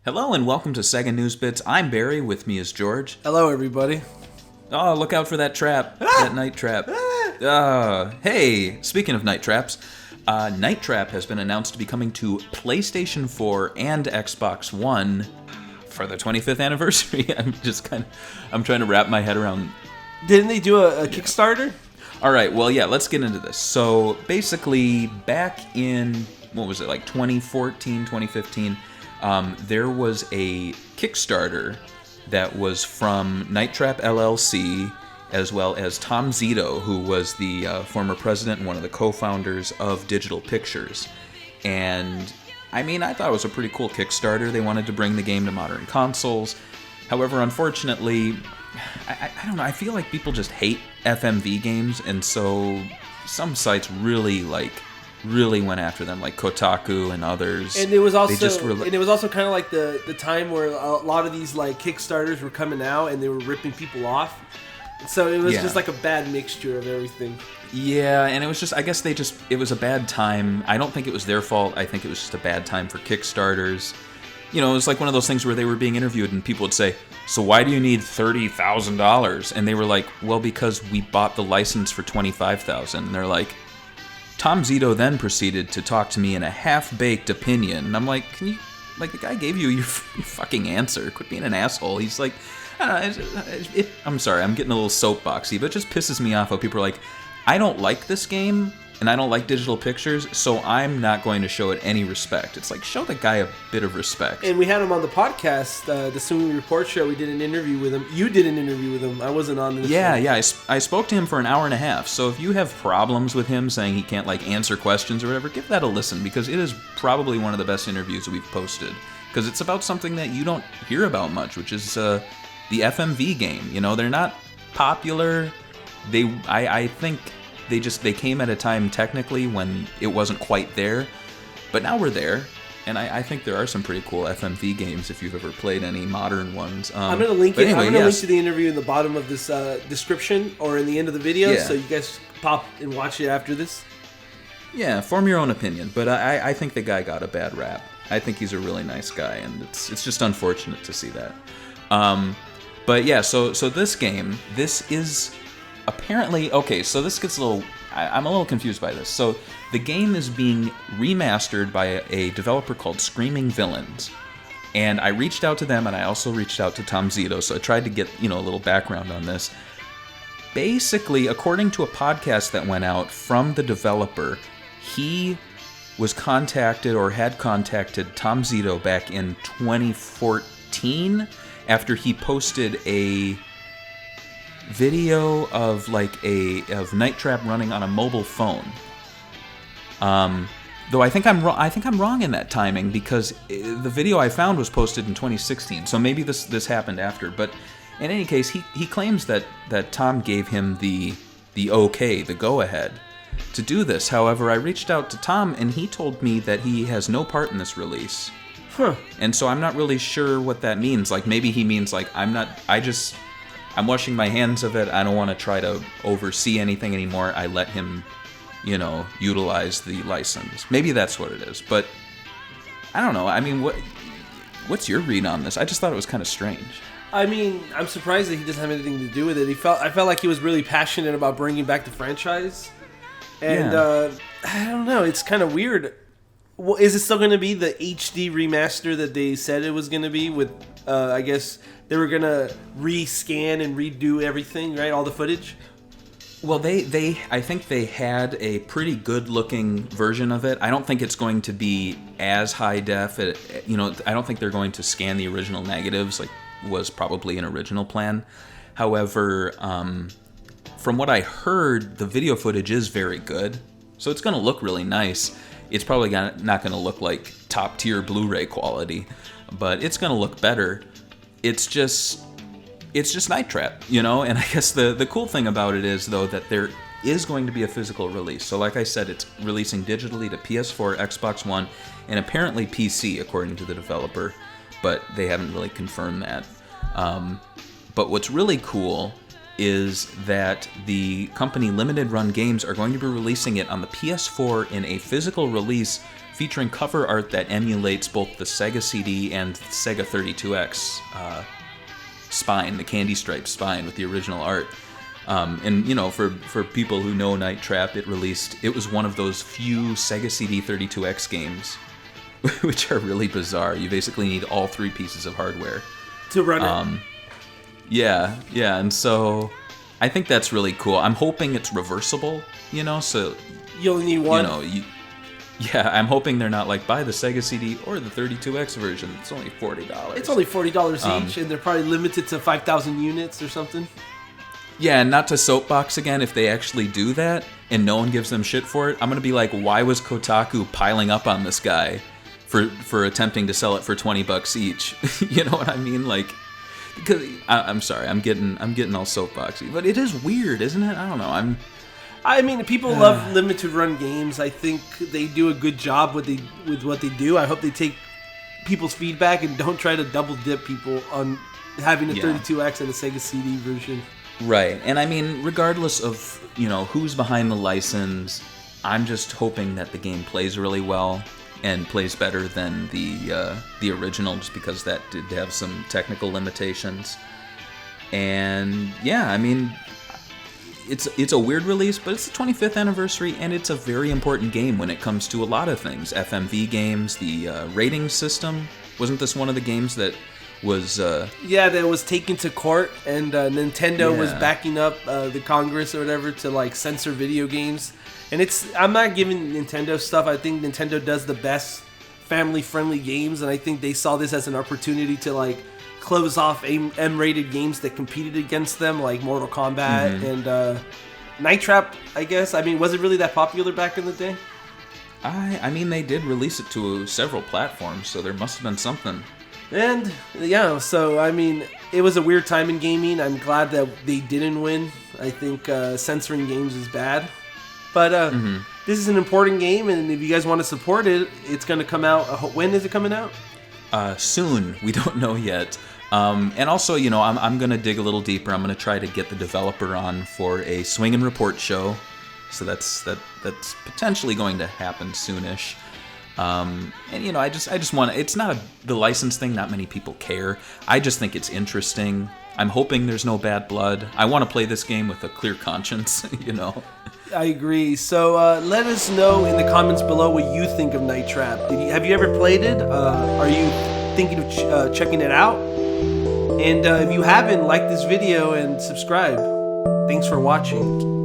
Hello and welcome to Sega News Bits. I'm Barry. With me is George. Hello, everybody. Oh, look out for that trap. That night trap. Hey, speaking of night traps, Night Trap has been announced to be coming to PlayStation 4 and Xbox One for the 25th anniversary. I'm trying to wrap my head around. Didn't they do a Kickstarter? All right, well, yeah, let's get into this. So basically, back in, what was it, like 2014, 2015, there was a Kickstarter that was from Night Trap LLC, as well as Tom Zito, who was the former president and one of the co-founders of Digital Pictures. And, I mean, I thought it was a pretty cool Kickstarter. They wanted to bring the game to modern consoles. However, unfortunately, I don't know, I feel like people just hate FMV games, and so some sites really went after them, like Kotaku and others. And it was also kind of like the time where a lot of these like Kickstarters were coming out and they were ripping people off. So it was just like a bad mixture of everything. Yeah, and it was just, I guess it was a bad time. I don't think it was their fault. I think it was just a bad time for Kickstarters. You know, it was like one of those things where they were being interviewed and people would say, so why do you need $30,000? And they were like, well, because we bought the license for $25,000. And they're like, Tom Zito then proceeded to talk to me in a half-baked opinion. And I'm like, can you, like, the guy gave you your fucking answer. Quit being an asshole. He's like, I don't know, I'm sorry, I'm getting a little soapboxy, but it just pisses me off how people are like, I don't like this game, and I don't like Digital Pictures, so I'm not going to show it any respect. It's like, show the guy a bit of respect. And we had him on the podcast, the Swinging Report show. We did an interview with him. You did an interview with him. I wasn't on this show. Yeah, I spoke to him for an hour and a half. So if you have problems with him saying he can't, like, answer questions or whatever, give that a listen, because it is probably one of the best interviews that we've posted. Because it's about something that you don't hear about much, which is the FMV game. You know, they're not popular. I think they came at a time technically when it wasn't quite there, but now we're there, and I think there are some pretty cool FMV games if you've ever played any modern ones. I'm gonna link it. I'm gonna link to the interview in the bottom of this description or in the end of the video, so you guys pop and watch it after this. Yeah, form your own opinion, but I think the guy got a bad rap. I think he's a really nice guy, and it's just unfortunate to see that. But yeah, so this game, this is apparently, okay, so this gets a little, I'm a little confused by this. So the game is being remastered by a developer called Screaming Villains. And I reached out to them, and I also reached out to Tom Zito, so I tried to get, a little background on this. Basically, according to a podcast that went out from the developer, he was contacted or had contacted Tom Zito back in 2014 after he posted a video of of Night Trap running on a mobile phone. Though I think I'm wrong in that timing, because the video I found was posted in 2016. So maybe this happened after. But in any case, he claims that Tom gave him the okay, the go ahead to do this. However, I reached out to Tom and he told me that he has no part in this release. And so I'm not really sure what that means. Like, maybe he means like I'm washing my hands of it. I don't want to try to oversee anything anymore. I let him, utilize the license. Maybe that's what it is. But I don't know. I mean, what's your read on this? I just thought it was kind of strange. I mean, I'm surprised that he doesn't have anything to do with it. I felt like he was really passionate about bringing back the franchise. And I don't know. It's kind of weird. Well, is it still going to be the HD remaster that they said it was going to be with, I guess, they were going to rescan and redo everything, right? All the footage? Well, I think they had a pretty good-looking version of it. I don't think it's going to be as high def. I don't think they're going to scan the original negatives, like was probably an original plan. However, from what I heard, the video footage is very good. So it's going to look really nice. It's probably not going to look like top-tier Blu-ray quality, but it's going to look better. It's just Night Trap, And I guess the cool thing about it is, though, that there is going to be a physical release. So like I said, it's releasing digitally to PS4, Xbox One, and apparently PC, according to the developer, but they haven't really confirmed that. But what's really cool is that the company Limited Run Games are going to be releasing it on the PS4 in a physical release featuring cover art that emulates both the Sega CD and Sega 32X spine, the candy stripe spine with the original art. And, you know, for people who know Night Trap, it was one of those few Sega CD 32X games, which are really bizarre. You basically need all 3 pieces of hardware to run it. Yeah, and so I think that's really cool. I'm hoping it's reversible, you know, so... You only need one? You know, yeah, I'm hoping they're not like, buy the Sega CD or the 32X version. It's only $40. It's only $40 each, and they're probably limited to 5,000 units or something. Yeah, and not to soapbox again, if they actually do that and no one gives them shit for it, I'm going to be like, why was Kotaku piling up on this guy for attempting to sell it for $20 each? You know what I mean? Like, because I'm sorry, I'm getting all soapboxy, but it is weird, isn't it? I don't know. I mean, people love limited run games. I think they do a good job with what they do. I hope they take people's feedback and don't try to double dip people on having a 32X and a Sega CD version. Right, and I mean, regardless of, you know, who's behind the license, I'm just hoping that the game plays really well and plays better than the original, just because that did have some technical limitations. And yeah, I mean, it's a weird release, but it's the 25th anniversary, and it's a very important game when it comes to a lot of things. FMV games, the rating system. Wasn't this one of the games that was... that was taken to court, and Nintendo was backing up the Congress or whatever to, like, censor video games. And I'm not giving Nintendo stuff. I think Nintendo does the best family-friendly games, and I think they saw this as an opportunity to, like, close off M-rated games that competed against them, like Mortal Kombat and Night Trap, I guess. I mean, was it really that popular back in the day? I mean, they did release it to several platforms, so there must have been something. And, yeah, so, I mean, it was a weird time in gaming. I'm glad that they didn't win. I think censoring games is bad. But this is an important game, and if you guys want to support it, it's going to come out. When is it coming out? Soon. We don't know yet. And also, you know, I'm going to dig a little deeper. I'm going to try to get the developer on for a Swing and Report show. So that's potentially going to happen soonish. And, you know, I just want to... It's not the license thing. Not many people care. I just think it's interesting. I'm hoping there's no bad blood. I want to play this game with a clear conscience, you know. I agree. So let us know in the comments below what you think of Night Trap. Have you ever played it? Are you thinking of checking it out? And if you haven't, like this video and subscribe. Thanks for watching.